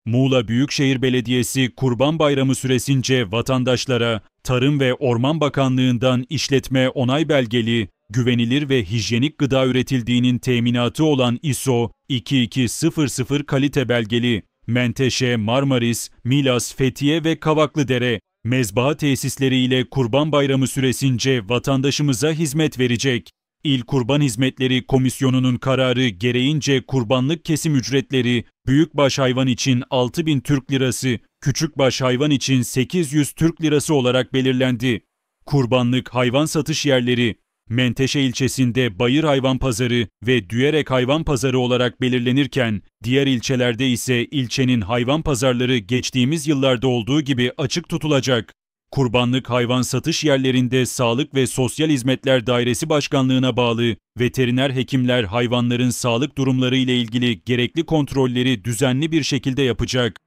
Muğla Büyükşehir Belediyesi Kurban Bayramı süresince vatandaşlara Tarım ve Orman Bakanlığı'ndan işletme onay belgeli, güvenilir ve hijyenik gıda üretildiğinin teminatı olan ISO 2200 kalite belgeli, Menteşe, Marmaris, Milas, Fethiye ve Kavaklıdere mezbaha tesisleriyle Kurban Bayramı süresince vatandaşımıza hizmet verecek. İl Kurban Hizmetleri Komisyonu'nun kararı gereğince kurbanlık kesim ücretleri büyükbaş hayvan için 6.000 Türk Lirası, küçükbaş hayvan için 800 Türk Lirası olarak belirlendi. Kurbanlık hayvan satış yerleri Menteşe ilçesinde Bayır Hayvan Pazarı ve Düyerek Hayvan Pazarı olarak belirlenirken, diğer ilçelerde ise ilçenin hayvan pazarları geçtiğimiz yıllarda olduğu gibi açık tutulacak. Kurbanlık hayvan satış yerlerinde Sağlık ve Sosyal Hizmetler Dairesi Başkanlığı'na bağlı veteriner hekimler hayvanların sağlık durumları ile ilgili gerekli kontrolleri düzenli bir şekilde yapacak.